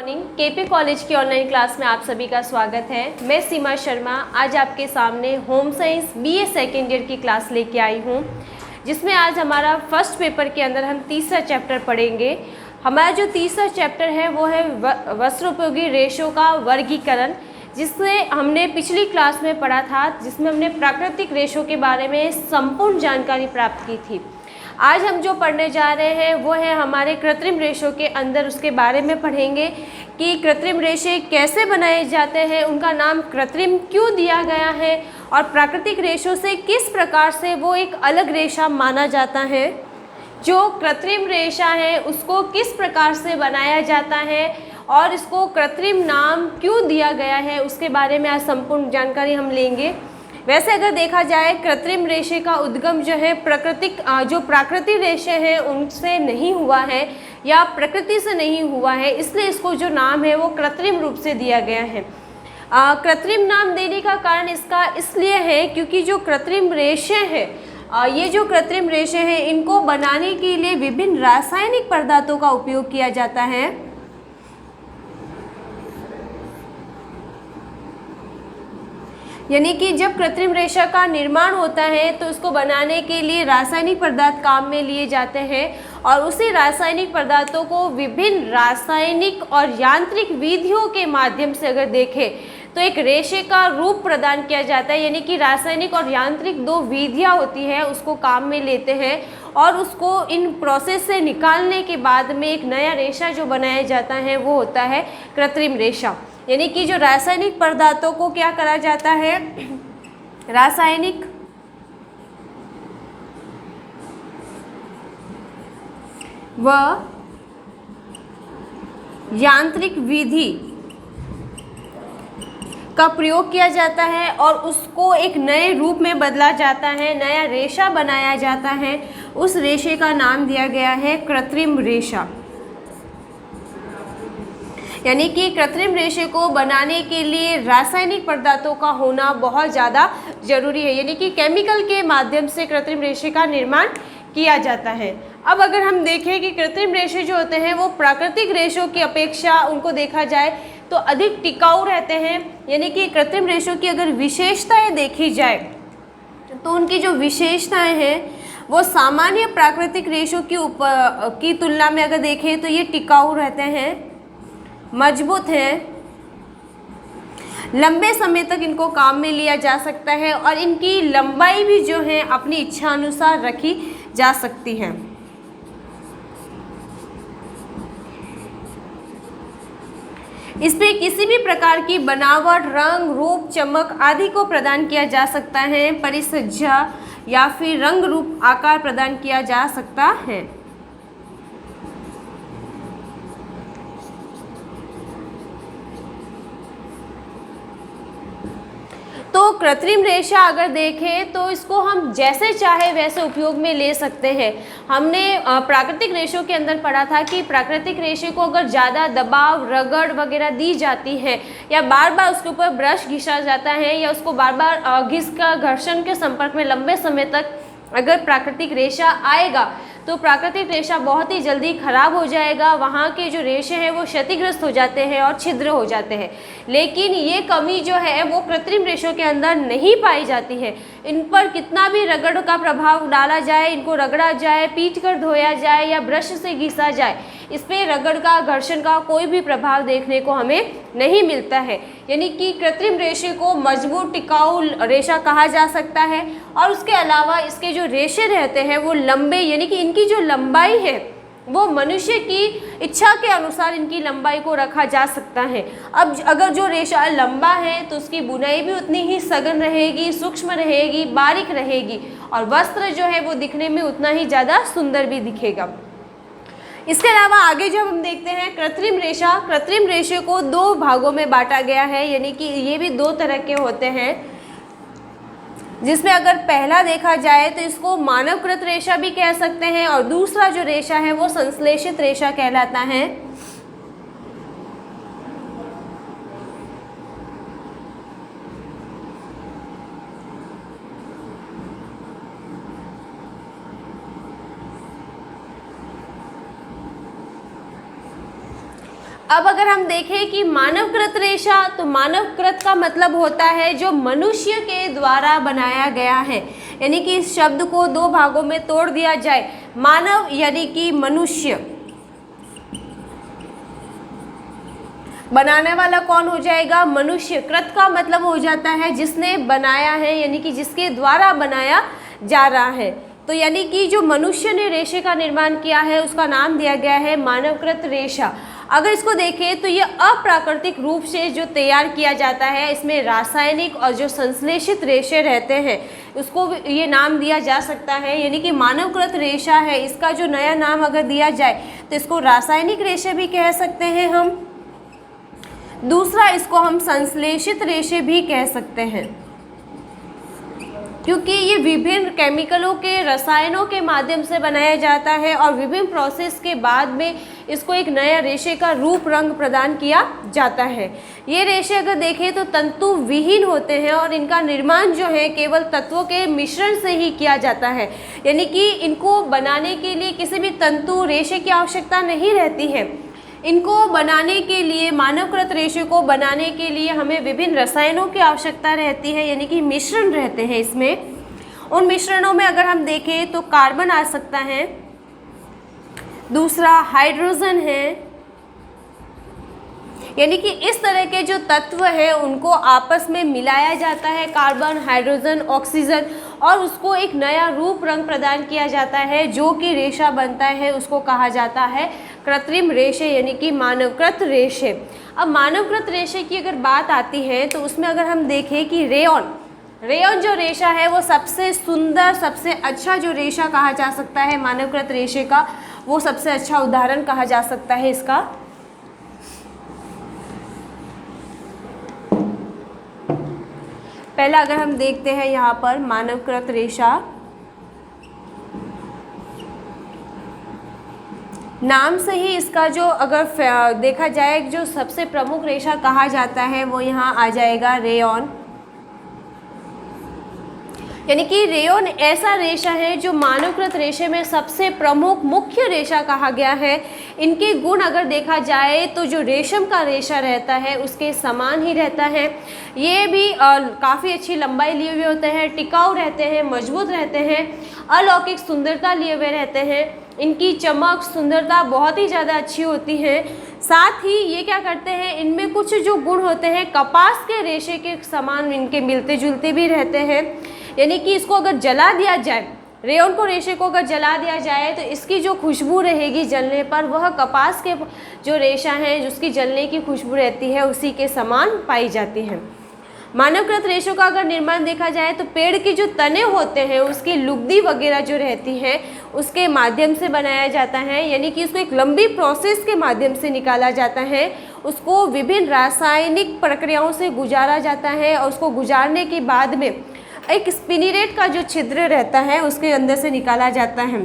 Morning. KP college की online class में आप सभी का स्वागत है। मैं सीमा शर्मा आज आपके सामने home science BA second year की क्लास लेके आई हूँ, जिसमें आज हमारा फर्स्ट पेपर के अंदर हम तीसरा चैप्टर पढ़ेंगे। हमारा जो तीसरा चैप्टर है वो है वस्त्रोपयोगी रेशों का वर्गीकरण, जिसमें हमने पिछली क्लास में पढ़ा था, जिसमें हमने प्राकृतिक रेशों के बारे में संपूर्ण जानकारी प्राप्त की थी। आज हम जो पढ़ने जा रहे हैं वो है हमारे कृत्रिम रेशों के अंदर उसके बारे में पढ़ेंगे कि कृत्रिम रेशे कैसे बनाए जाते हैं, उनका नाम कृत्रिम क्यों दिया गया है और प्राकृतिक रेशों से किस प्रकार से वो एक अलग रेशा माना जाता है। जो कृत्रिम रेशा है उसको किस प्रकार से बनाया जाता है और इसको कृत्रिम नाम क्यों दिया गया है, उसके बारे में आज संपूर्ण जानकारी हम लेंगे। वैसे अगर देखा जाए कृत्रिम रेशे का उद्गम जो है प्राकृतिक रेशे हैं उनसे नहीं हुआ है या प्रकृति से नहीं हुआ है, इसलिए इसको जो नाम है वो कृत्रिम रूप से दिया गया है। कृत्रिम नाम देने का कारण इसका इसलिए है क्योंकि जो कृत्रिम रेशे हैं, ये जो कृत्रिम रेशे हैं इनको बनाने के लिए विभिन्न रासायनिक पदार्थों का उपयोग किया जाता है। यानी कि जब कृत्रिम रेशा का निर्माण होता है तो इसको बनाने के लिए रासायनिक पदार्थ काम में लिए जाते हैं और उसी रासायनिक पदार्थों को विभिन्न रासायनिक और यांत्रिक विधियों के माध्यम से अगर देखें तो एक रेशे का रूप प्रदान किया जाता है। यानी कि रासायनिक और यांत्रिक दो विधियाँ होती है, उसको काम में लेते हैं और उसको इन प्रोसेस से निकालने के बाद में एक नया रेशा जो बनाया जाता है वो होता है कृत्रिम रेशा। यानी कि जो रासायनिक पदार्थों को क्या करा जाता है, रासायनिक व यांत्रिक विधि का प्रयोग किया जाता है और उसको एक नए रूप में बदला जाता है, नया रेशा बनाया जाता है। उस रेशे का नाम दिया गया है कृत्रिम रेशा। यानी कि कृत्रिम रेशे को बनाने के लिए रासायनिक पदार्थों का होना बहुत ज़्यादा जरूरी है। यानी कि केमिकल के माध्यम से कृत्रिम रेशे का निर्माण किया जाता है। अब अगर हम देखें कि कृत्रिम रेशे जो होते हैं वो प्राकृतिक रेशों की अपेक्षा उनको देखा जाए तो अधिक टिकाऊ रहते हैं। यानी कि कृत्रिम रेशों की अगर विशेषताएं देखी जाए तो उनकी जो विशेषताएं हैं वो सामान्य प्राकृतिक रेशों की तुलना में अगर देखें तो ये टिकाऊ रहते हैं, मजबूत हैं, लंबे समय तक इनको काम में लिया जा सकता है और इनकी लंबाई भी जो है अपनी इच्छा अनुसार रखी जा सकती है। इसमें किसी भी प्रकार की बनावट, रंग, रूप, चमक आदि को प्रदान किया जा सकता है, परिसज्जा या फिर रंग रूप आकार प्रदान किया जा सकता है। तो कृत्रिम रेशा अगर देखें तो इसको हम जैसे चाहे वैसे उपयोग में ले सकते हैं। हमने प्राकृतिक रेशों के अंदर पढ़ा था कि प्राकृतिक रेशे को अगर ज़्यादा दबाव, रगड़ वगैरह दी जाती है या बार बार उसके ऊपर ब्रश घिसा जाता है या उसको बार बार घिसकर घर्षण के संपर्क में लंबे समय तक अगर प्राकृतिक रेशा आएगा तो प्राकृतिक रेशा बहुत ही जल्दी खराब हो जाएगा, वहाँ के जो रेशे हैं वो क्षतिग्रस्त हो जाते हैं और छिद्र हो जाते हैं। लेकिन ये कमी जो है वो कृत्रिम रेशों के अंदर नहीं पाई जाती है। इन पर कितना भी रगड़ का प्रभाव डाला जाए, इनको रगड़ा जाए, पीट कर धोया जाए या ब्रश से घिसा जाए, इस पर रगड़ का, घर्षण का कोई भी प्रभाव देखने को हमें नहीं मिलता है। यानी कि कृत्रिम रेशे को मजबूत, टिकाऊ रेशा कहा जा सकता है और उसके अलावा इसके जो रेशे रहते हैं वो लंबे, यानी कि इनकी जो लंबाई है वो मनुष्य की इच्छा के अनुसार इनकी लंबाई को रखा जा सकता है। अब अगर जो रेशा लंबा है तो उसकी बुनाई भी उतनी ही सघन रहेगी, सूक्ष्म रहेगी, बारीक रहेगी और वस्त्र जो है वो दिखने में उतना ही ज़्यादा सुंदर भी दिखेगा। इसके अलावा आगे जब हम देखते हैं कृत्रिम रेशे को दो भागों में बांटा गया है। यानी कि ये भी दो तरह के होते हैं, जिसमें अगर पहला देखा जाए तो इसको मानवकृत रेशा भी कह सकते हैं और दूसरा जो रेशा है वो संश्लेषित रेशा कहलाता है। अब अगर हम देखें कि मानवकृत रेशा, तो मानवकृत का मतलब होता है जो मनुष्य के द्वारा बनाया गया है, यानी कि इस शब्द को दो भागों में तोड़ दिया जाए। मानव यानी कि मनुष्य, बनाने वाला कौन हो जाएगा? मनुष्य। कृत का मतलब हो जाता है जिसने बनाया है, यानी कि जिसके द्वारा बनाया जा रहा है। तो यानी कि जो मनुष्य ने रेशे का निर्माण किया है उसका नाम दिया गया है मानवकृत रेशा। अगर इसको देखें तो ये अप्राकृतिक रूप से जो तैयार किया जाता है, इसमें रासायनिक और जो संश्लेषित रेशे रहते हैं उसको ये नाम दिया जा सकता है, यानी कि मानवकृत रेशा है। इसका जो नया नाम अगर दिया जाए तो इसको रासायनिक रेशे भी कह सकते हैं हम। दूसरा, इसको हम संश्लेषित रेशे भी कह सकते हैं, क्योंकि ये विभिन्न केमिकलों के, रसायनों के माध्यम से बनाया जाता है और विभिन्न प्रोसेस के बाद में इसको एक नया रेशे का रूप रंग प्रदान किया जाता है। ये रेशे अगर देखें तो तंतु विहीन होते हैं और इनका निर्माण जो है केवल तत्वों के मिश्रण से ही किया जाता है, यानी कि इनको बनाने के लिए किसी भी तंतु रेशे की आवश्यकता नहीं रहती है। इनको बनाने के लिए, मानवकृत रेशे को बनाने के लिए हमें विभिन्न रसायनों की आवश्यकता रहती है, यानी कि मिश्रण रहते हैं इसमें। उन मिश्रणों में अगर हम देखें तो कार्बन आ सकता है, दूसरा हाइड्रोजन है, यानी कि इस तरह के जो तत्व है उनको आपस में मिलाया जाता है, कार्बन, हाइड्रोजन, ऑक्सीजन, और उसको एक नया रूप रंग प्रदान किया जाता है जो कि रेशा बनता है। उसको कहा जाता है कृत्रिम रेशे, यानी कि मानवकृत रेशे। अब मानवकृत रेशे की अगर बात आती है तो उसमें अगर हम देखें कि रेयॉन जो रेशा है वो सबसे सुंदर, सबसे अच्छा जो रेशा कहा जा सकता है मानवकृत रेशे का, वो सबसे अच्छा उदाहरण कहा जा सकता है इसका। पहला अगर हम देखते हैं यहाँ पर मानवकृत रेशा, नाम से ही इसका जो अगर देखा जाए जो सबसे प्रमुख रेशा कहा जाता है वो यहाँ आ जाएगा रेयॉन, यानी कि रेयॉन ऐसा रेशा है जो मानवकृत रेशे में सबसे प्रमुख मुख्य रेशा कहा गया है। इनके गुण अगर देखा जाए तो जो रेशम का रेशा रहता है उसके समान ही रहता है। ये भी काफ़ी अच्छी लंबाई लिए हुए होते हैं, टिकाऊ रहते हैं, मजबूत रहते हैं, अलौकिक सुंदरता लिए हुए रहते हैं। इनकी चमक, सुंदरता बहुत ही ज़्यादा अच्छी होती है। साथ ही ये क्या करते हैं, इनमें कुछ जो गुण होते हैं कपास के रेशे के समान इनके मिलते जुलते भी रहते हैं, यानी कि इसको अगर जला दिया जाए, रेयॉन को, रेशे को अगर जला दिया जाए तो इसकी जो खुशबू रहेगी जलने पर वह कपास के जो रेशा है जिसकी जलने की खुशबू रहती है उसी के समान पाई जाती है। मानवकृत रेशों का अगर निर्माण देखा जाए तो पेड़ के जो तने होते हैं उसकी लुगदी वगैरह जो रहती है उसके माध्यम से बनाया जाता है, यानी कि उसको एक लंबी प्रोसेस के माध्यम से निकाला जाता है। उसको विभिन्न रासायनिक प्रक्रियाओं से गुजारा जाता है और उसको गुजारने के बाद में एक स्पिनिरेट का जो छिद्र रहता है उसके अंदर से निकाला जाता है।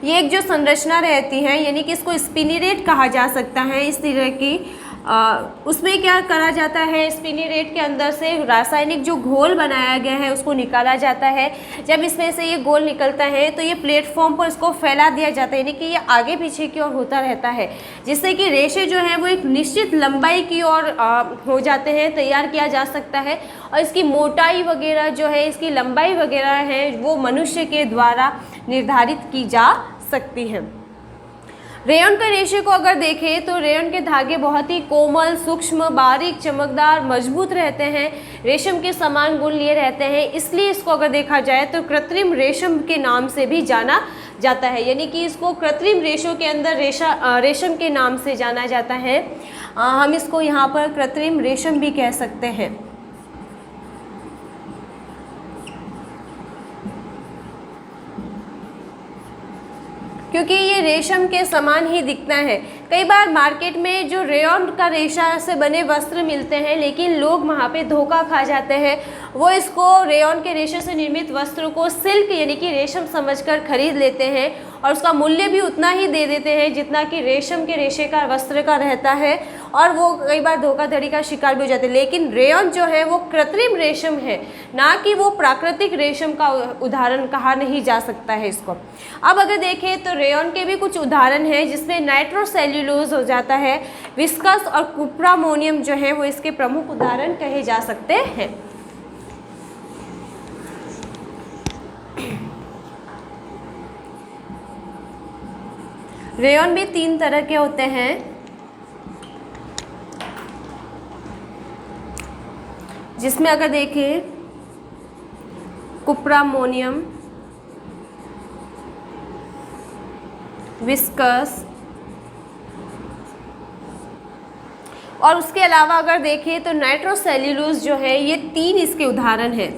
ये एक जो संरचना रहती है, यानी कि इसको स्पिनिरेट कहा जा सकता है। इस तरह की उसमें क्या करा जाता है, स्पिनिरेट के अंदर से रासायनिक जो घोल बनाया गया है उसको निकाला जाता है। जब इसमें से ये घोल निकलता है तो ये प्लेटफॉर्म पर इसको फैला दिया जाता है, यानी कि ये आगे पीछे की ओर होता रहता है, जिससे कि रेशे जो है वो एक निश्चित लंबाई की ओर हो जाते हैं, तैयार किया जा सकता है। और इसकी मोटाई वगैरह जो है, इसकी लंबाई वगैरह है वो मनुष्य के द्वारा निर्धारित की जा सकती है। रेयॉन के रेशे को अगर देखें तो रेयॉन के धागे बहुत ही कोमल, सूक्ष्म, बारीक, चमकदार, मजबूत रहते हैं, रेशम के समान गुण लिए रहते हैं, इसलिए इसको अगर देखा जाए तो कृत्रिम रेशम के नाम से भी जाना जाता है, यानी कि इसको कृत्रिम रेशों के अंदर रेशम के नाम से जाना जाता है। हम इसको यहाँ पर कृत्रिम रेशम भी कह सकते हैं। क्योंकि ये रेशम के समान ही दिखता है। कई बार मार्केट में जो रेयॉन का रेशा से बने वस्त्र मिलते हैं, लेकिन लोग वहाँ पे धोखा खा जाते हैं। वो इसको रेयॉन के रेशे से निर्मित वस्त्र को सिल्क यानी कि रेशम समझकर खरीद लेते हैं और उसका मूल्य भी उतना ही दे देते हैं जितना कि रेशम के रेशे का वस्त्र का रहता है, और वो कई बार धोखाधड़ी का शिकार भी हो जाते हैं। लेकिन रेयन जो है वो कृत्रिम रेशम है, ना कि वो प्राकृतिक रेशम का उदाहरण कहा नहीं जा सकता है इसको। अब अगर देखें तो रेयन के भी कुछ उदाहरण हैं जिसमें नाइट्रोसेल्यूलोज हो जाता है, विस्कस और कुप्रामोनियम जो है वो इसके प्रमुख उदाहरण कहे जा सकते हैं। रेयन भी 3 तरह के होते हैं, जिसमें अगर देखें कुप्रामोनियम, विस्कस और उसके अलावा अगर देखें तो नाइट्रोसेल्यूलोज जो है, ये 3 इसके उदाहरण हैं।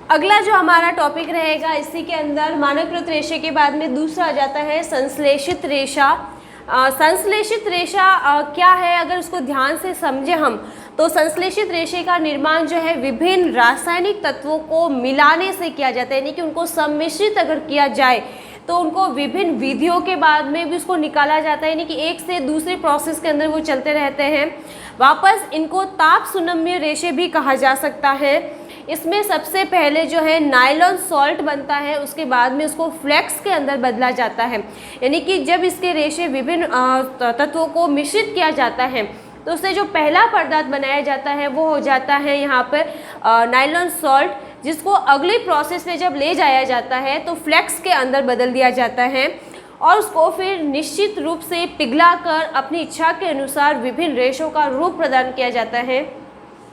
अगला जो हमारा टॉपिक रहेगा इसी के अंदर मानवकृत रेशे के बाद में दूसरा आ जाता है संश्लेषित रेशा। संश्लेषित रेशा क्या है, अगर उसको ध्यान से समझे हम तो संश्लेषित रेशे का निर्माण जो है विभिन्न रासायनिक तत्वों को मिलाने से किया जाता है, यानी कि उनको सम्मिश्रित अगर किया जाए तो उनको विभिन्न विधियों के बाद में भी उसको निकाला जाता है, यानी कि एक से दूसरे प्रोसेस के अंदर वो चलते रहते हैं। वापस इनको ताप सुनम्य रेशे भी कहा जा सकता है। इसमें सबसे पहले जो है नायलॉन सॉल्ट बनता है, उसके बाद में उसको फ्लेक्स के अंदर बदला जाता है, यानी कि जब इसके रेशे विभिन्न तत्वों को मिश्रित किया जाता है तो उससे जो पहला पदार्थ बनाया जाता है वो हो जाता है यहाँ पर नायलॉन सॉल्ट, जिसको अगली प्रोसेस में जब ले जाया जाता है तो फ्लेक्स के अंदर बदल दिया जाता है और उसको फिर निश्चित रूप से पिघलाकर अपनी इच्छा के अनुसार विभिन्न रेशों का रूप प्रदान किया जाता है।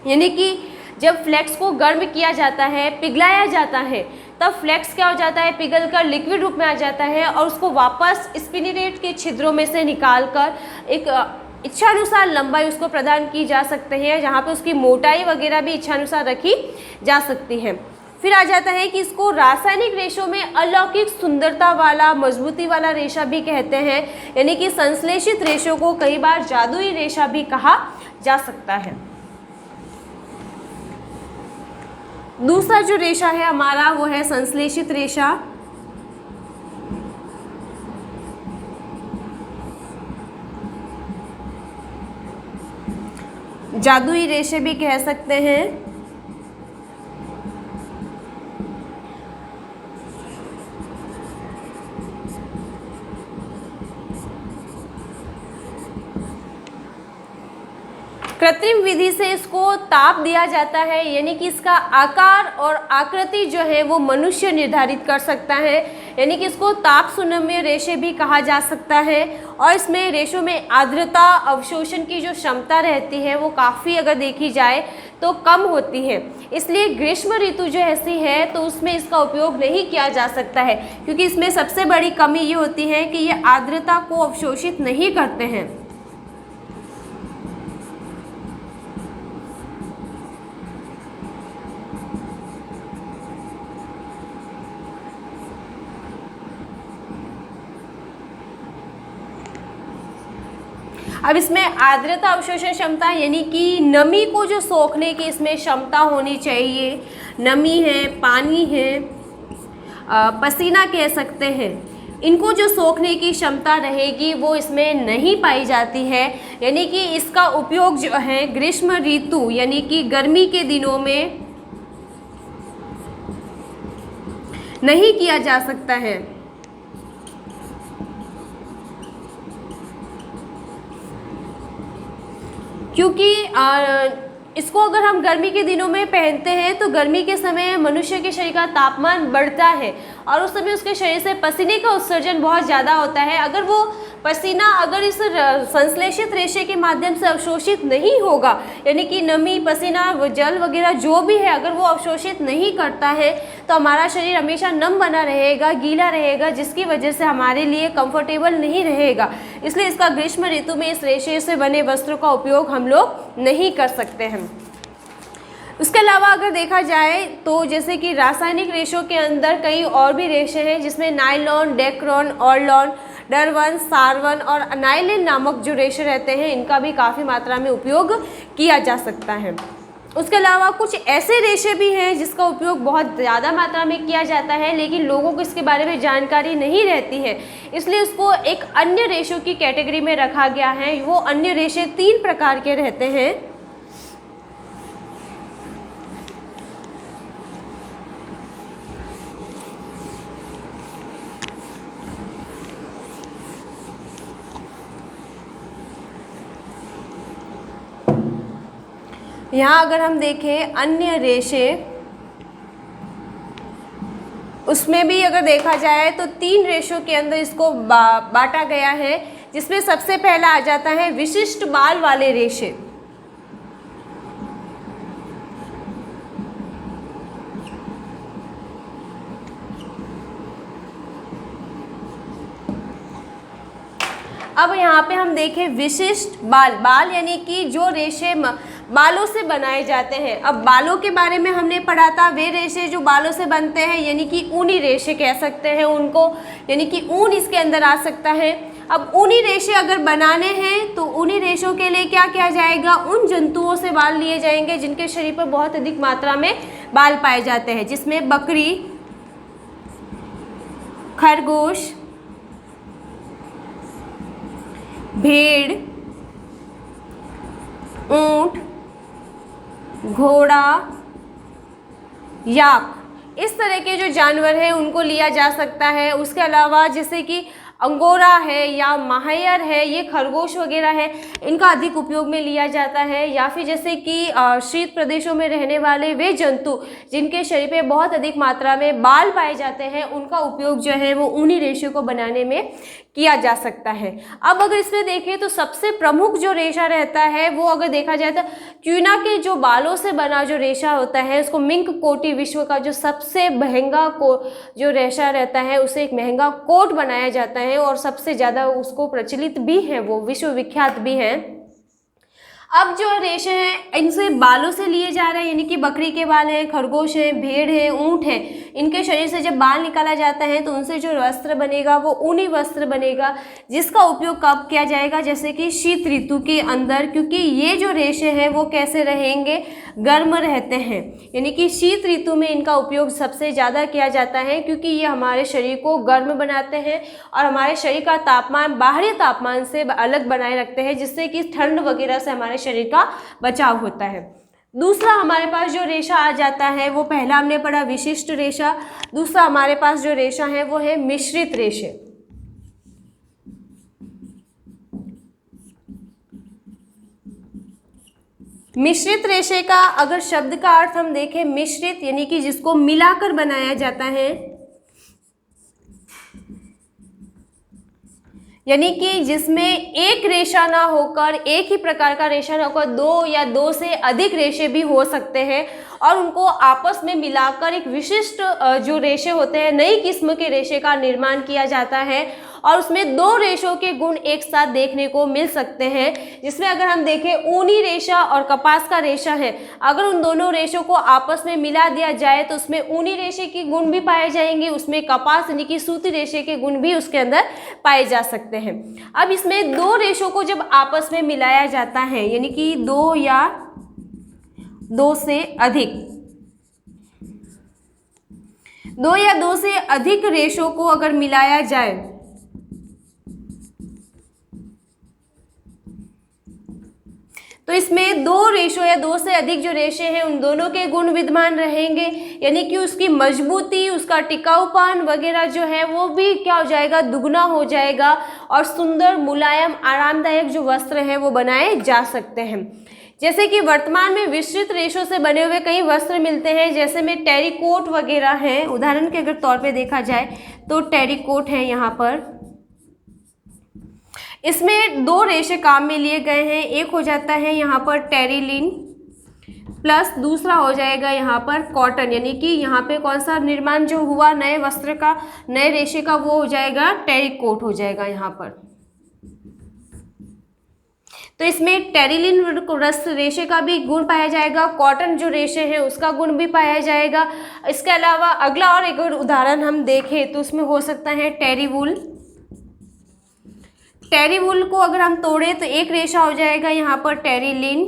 यानी कि जब फ्लेक्स को गर्म किया जाता है, पिघलाया जाता है, तब फ्लेक्स क्या हो जाता है, पिघलकर लिक्विड रूप में आ जाता है और उसको वापस स्पिनिरेट के छिद्रों में से निकालकर एक इच्छानुसार लंबाई उसको प्रदान की जा सकती है, जहाँ पे उसकी मोटाई वगैरह भी इच्छानुसार रखी जा सकती है। फिर आ जाता है कि इसको रासायनिक रेशों में अलौकिक सुंदरता वाला, मजबूती वाला रेशा भी कहते हैं, यानी कि संश्लेषित रेशों को कई बार जादुई रेशा भी कहा जा सकता है। दूसरा जो रेशा है हमारा वो है संश्लेषित रेशा। जादुई रेशे भी कह सकते हैं। कृत्रिम विधि से इसको ताप दिया जाता है, यानी कि इसका आकार और आकृति जो है वो मनुष्य निर्धारित कर सकता है, यानी कि इसको ताप सुनम्य रेशे भी कहा जा सकता है। और इसमें रेशों में आर्द्रता अवशोषण की जो क्षमता रहती है वो काफ़ी अगर देखी जाए तो कम होती है, इसलिए ग्रीष्म ऋतु जो ऐसी है तो उसमें इसका उपयोग नहीं किया जा सकता है, क्योंकि इसमें सबसे बड़ी कमी ये होती है कि ये आर्द्रता को अवशोषित नहीं करते हैं। अब इसमें आर्द्रता अवशोषण क्षमता यानी कि नमी को जो सोखने की इसमें क्षमता होनी चाहिए। नमी है, पानी है, पसीना कह सकते हैं, इनको जो सोखने की क्षमता रहेगी वो इसमें नहीं पाई जाती है, यानी कि इसका उपयोग जो है ग्रीष्म ऋतु यानी कि गर्मी के दिनों में नहीं किया जा सकता है। क्योंकि इसको अगर हम गर्मी के दिनों में पहनते हैं तो गर्मी के समय मनुष्य के शरीर का तापमान बढ़ता है और उस समय उसके शरीर से पसीने का उत्सर्जन बहुत ज़्यादा होता है। अगर वो पसीना अगर इस संश्लेषित रेशे के माध्यम से अवशोषित नहीं होगा, यानी कि नमी, पसीना, जल वगैरह जो भी है अगर वो अवशोषित नहीं करता है तो हमारा शरीर हमेशा नम बना रहेगा, गीला रहेगा, जिसकी वजह से हमारे लिए कंफर्टेबल नहीं रहेगा। इसलिए इसका ग्रीष्म ऋतु में इस रेशे से बने वस्त्रों का उपयोग हम लोग नहीं कर सकते हैं। उसके अलावा अगर देखा जाए तो जैसे कि रासायनिक रेशों के अंदर कई और भी रेशे हैं, जिसमें नायलॉन, डेक्रोन, ऑर्लॉन, डरवन, सारवन और अनाइलिन नामक जो रेशे रहते हैं इनका भी काफ़ी मात्रा में उपयोग किया जा सकता है। उसके अलावा कुछ ऐसे रेशे भी हैं जिसका उपयोग बहुत ज़्यादा मात्रा में किया जाता है, लेकिन लोगों को इसके बारे में जानकारी नहीं रहती है, इसलिए उसको एक अन्य रेशों की कैटेगरी में रखा गया है। वो अन्य रेशे 3 प्रकार के रहते हैं। यहाँ अगर हम देखें अन्य रेशे, उसमें भी अगर देखा जाए तो 3 रेशों के अंदर इसको बांटा गया है, जिसमें सबसे पहला आ जाता है विशिष्ट बाल वाले रेशे। अब यहाँ पे हम देखें विशिष्ट बाल यानी कि जो रेशे बालों से बनाए जाते हैं। अब बालों के बारे में हमने पढ़ा था, वे रेशे जो बालों से बनते हैं यानी कि ऊनी रेशे कह सकते हैं उनको, यानी कि ऊन इसके अंदर आ सकता है। अब ऊनी रेशे अगर बनाने हैं तो ऊनी रेशों के लिए क्या किया जाएगा, उन जंतुओं से बाल लिए जाएंगे जिनके शरीर पर बहुत अधिक मात्रा में बाल पाए जाते हैं, जिसमें बकरी, खरगोश, भेड़, ऊंट, घोड़ा, याक, इस तरह के जो जानवर हैं उनको लिया जा सकता है। उसके अलावा जैसे कि अंगोरा है या माहयर है, ये खरगोश वगैरह है, इनका अधिक उपयोग में लिया जाता है। या फिर जैसे कि शीत प्रदेशों में रहने वाले वे जंतु जिनके शरीर पे बहुत अधिक मात्रा में बाल पाए जाते हैं, उनका उपयोग जो है वो ऊनी रेशे को बनाने में किया जा सकता है। अब अगर इसमें देखें तो सबसे प्रमुख जो रेशा रहता है वो अगर देखा जाए तो क्यूना के जो बालों से बना जो रेशा होता है, उसको मिंक कोटी विश्व का जो सबसे महंगा जो रेशा रहता है, उसे एक महंगा कोट बनाया जाता है और सबसे ज़्यादा उसको प्रचलित भी है, वो विश्व विख्यात भी है। अब जो रेशे हैं इनसे बालों से लिए जा रहे हैं, यानी कि बकरी के बाल हैं, खरगोश है, भेड़ है, ऊंट है, इनके शरीर से जब बाल निकाला जाता है तो उनसे जो वस्त्र बनेगा वो ऊनी वस्त्र बनेगा, जिसका उपयोग कब किया जाएगा, जैसे कि शीत ऋतु के अंदर, क्योंकि ये जो रेशे हैं वो कैसे रहेंगे, गर्म रहते हैं, यानी कि शीत ऋतु में इनका उपयोग सबसे ज़्यादा किया जाता है, क्योंकि ये हमारे शरीर को गर्म बनाते हैं और हमारे शरीर का तापमान बाहरी तापमान से अलग बनाए रखते हैं, जिससे कि ठंड वगैरह से हमारे शरीर का बचाव होता है। दूसरा हमारे पास जो रेशा आ जाता है, वो पहला हमने पढ़ा विशिष्ट रेशा, दूसरा हमारे पास जो रेशा है वो है मिश्रित रेशे। मिश्रित रेशे का अगर शब्द का अर्थ हम देखें, मिश्रित यानी कि जिसको मिलाकर बनाया जाता है, यानी कि जिसमें एक रेशा ना होकर, एक ही प्रकार का रेशा ना होकर 2 या 2 से अधिक रेशे भी हो सकते हैं और उनको आपस में मिलाकर एक विशिष्ट जो रेशे होते हैं, नई किस्म के रेशे का निर्माण किया जाता है और उसमें 2 रेशों के गुण एक साथ देखने को मिल सकते हैं। जिसमें अगर हम देखें ऊनी रेशा और कपास का रेशा है, अगर उन दोनों रेशों को आपस में मिला दिया जाए तो उसमें ऊनी रेशे के गुण भी पाए जाएंगे, उसमें कपास यानी कि सूती रेशे के गुण भी उसके अंदर पाए जा सकते हैं। अब इसमें 2 रेशों को जब आपस में मिलाया जाता है, यानी कि 2 या 2 से अधिक, 2 या 2 से अधिक रेशों को अगर मिलाया जाए तो इसमें 2 रेशो या 2 से अधिक जो रेशे हैं उन दोनों के गुण विद्यमान रहेंगे, यानी कि उसकी मजबूती, उसका टिकाऊपन वगैरह जो है वो भी क्या हो जाएगा, दुगना हो जाएगा और सुंदर, मुलायम, आरामदायक जो वस्त्र हैं वो बनाए जा सकते हैं। जैसे कि वर्तमान में विस्तृत रेशों से बने हुए कई वस्त्र मिलते हैं, जैसे में टेरिकोट वगैरह हैं। उदाहरण के अगर तौर पे देखा जाए तो टेरिकोट है यहाँ पर, इसमें 2 रेशे काम में लिए गए हैं। एक हो जाता है यहाँ पर टेरिलिन प्लस दूसरा हो जाएगा यहाँ पर कॉटन, यानी कि यहाँ पे कौन सा निर्माण जो हुआ नए वस्त्र का, नए रेशे का, वो हो जाएगा टेरिकोट हो जाएगा यहाँ पर। तो इसमें टेरिलिन रेशे का भी गुण पाया जाएगा, कॉटन जो रेशे हैं उसका गुण भी पाया जाएगा। इसके अलावा अगला और एक और उदाहरण हम देखें तो उसमें हो सकता है टेरीवुल। टेरीवुल को अगर हम तोड़ें तो एक रेशा हो जाएगा यहाँ पर टेरिलिन,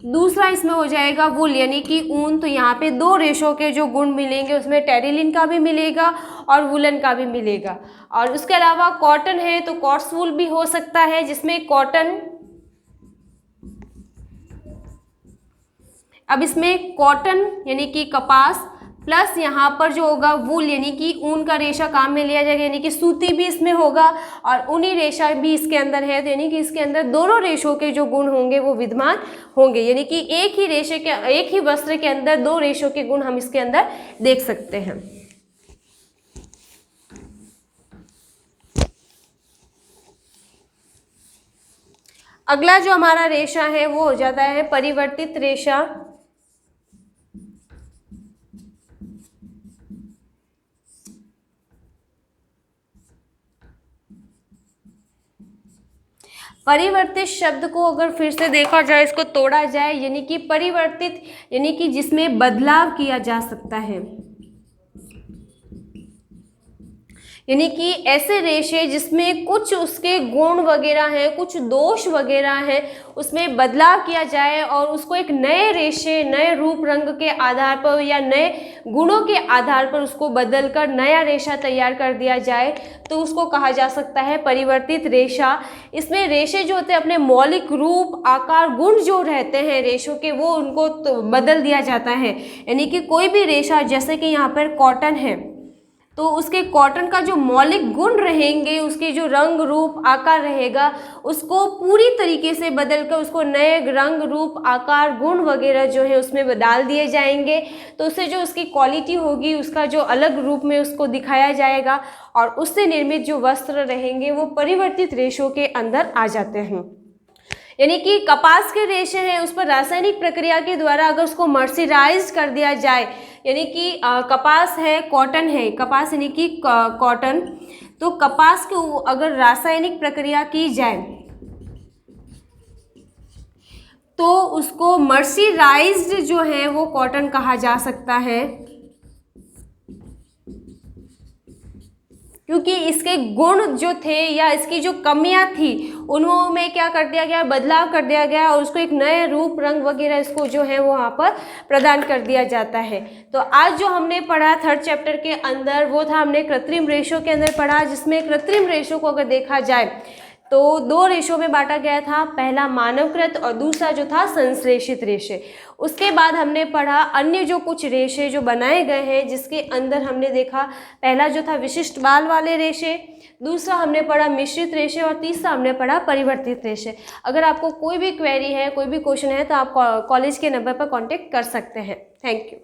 दूसरा इसमें हो जाएगा वुल यानी कि ऊन। तो यहाँ पे दो रेशों के जो गुण मिलेंगे उसमें टेरिलिन का भी मिलेगा और वुलन का भी मिलेगा। और उसके अलावा कॉटन है तो कॉट्स वुल भी हो सकता है, जिसमें कॉटन, अब इसमें कॉटन यानी कि कपास प्लस यहाँ पर जो होगा वूल यानी कि ऊन का रेशा काम में लिया जाएगा, यानी कि सूती भी इसमें होगा और ऊनी रेशा भी इसके अंदर है। तो यानी कि इसके अंदर दोनों रेशों के जो गुण होंगे वो विद्यमान होंगे, यानी कि एक ही वस्त्र के अंदर दो रेशों के गुण हम इसके अंदर देख सकते हैं। अगला जो हमारा रेशा है वो हो जाता है परिवर्तित रेशा। परिवर्तित शब्द को अगर फिर से देखा जाए, इसको तोड़ा जाए, यानी कि परिवर्तित यानी कि जिसमें बदलाव किया जा सकता है, यानी कि ऐसे रेशे जिसमें कुछ उसके गुण वगैरह हैं, कुछ दोष वगैरह हैं, उसमें बदलाव किया जाए और उसको एक नए रेशे, नए रूप रंग के आधार पर या नए गुणों के आधार पर उसको बदलकर नया रेशा तैयार कर दिया जाए तो उसको कहा जा सकता है परिवर्तित रेशा। इसमें रेशे जो होते हैं अपने मौलिक रूप, आकार, गुण जो रहते हैं रेशों के वो उनको तो बदल दिया जाता है, यानी कि कोई भी रेशा जैसे कि यहाँ पर कॉटन है तो उसके कॉटन का जो मौलिक गुण रहेंगे, उसके जो रंग रूप आकार रहेगा, उसको पूरी तरीके से बदलकर उसको नए रंग रूप आकार गुण वगैरह जो है उसमें डाल दिए जाएंगे। तो उससे जो उसकी क्वालिटी होगी, उसका जो अलग रूप में उसको दिखाया जाएगा और उससे निर्मित जो वस्त्र रहेंगे वो परिवर्तित रेशों के अंदर आ जाते हैं। यानी कि कपास के रेशे हैं उस पर रासायनिक प्रक्रिया के द्वारा अगर उसको मर्सराइज कर दिया जाए, यानी कि कपास है, कॉटन है, कपास यानी कि कॉटन, तो कपास को अगर रासायनिक प्रक्रिया की जाए तो उसको मर्सराइज्ड जो है वो कॉटन कहा जा सकता है, क्योंकि इसके गुण जो थे या इसकी जो कमियां थी उनमें क्या कर दिया गया, बदलाव कर दिया गया और उसको एक नए रूप रंग वगैरह इसको जो है वहाँ पर प्रदान कर दिया जाता है। तो आज जो हमने पढ़ा थर्ड चैप्टर के अंदर वो था हमने कृत्रिम रेशों के अंदर पढ़ा, जिसमें कृत्रिम रेशों को अगर देखा जाए तो दो रेशों में बांटा गया था, पहला मानवकृत और दूसरा जो था संश्लेषित रेशे। उसके बाद हमने पढ़ा अन्य जो कुछ रेशे जो बनाए गए हैं, जिसके अंदर हमने देखा पहला जो था विशिष्ट बाल वाले रेशे, दूसरा हमने पढ़ा मिश्रित रेशे और तीसरा हमने पढ़ा परिवर्तित रेशे। अगर आपको कोई भी क्वेरी है, कोई भी क्वेश्चन है तो आप कॉलेज के नंबर पर कॉन्टेक्ट कर सकते हैं। Thank you.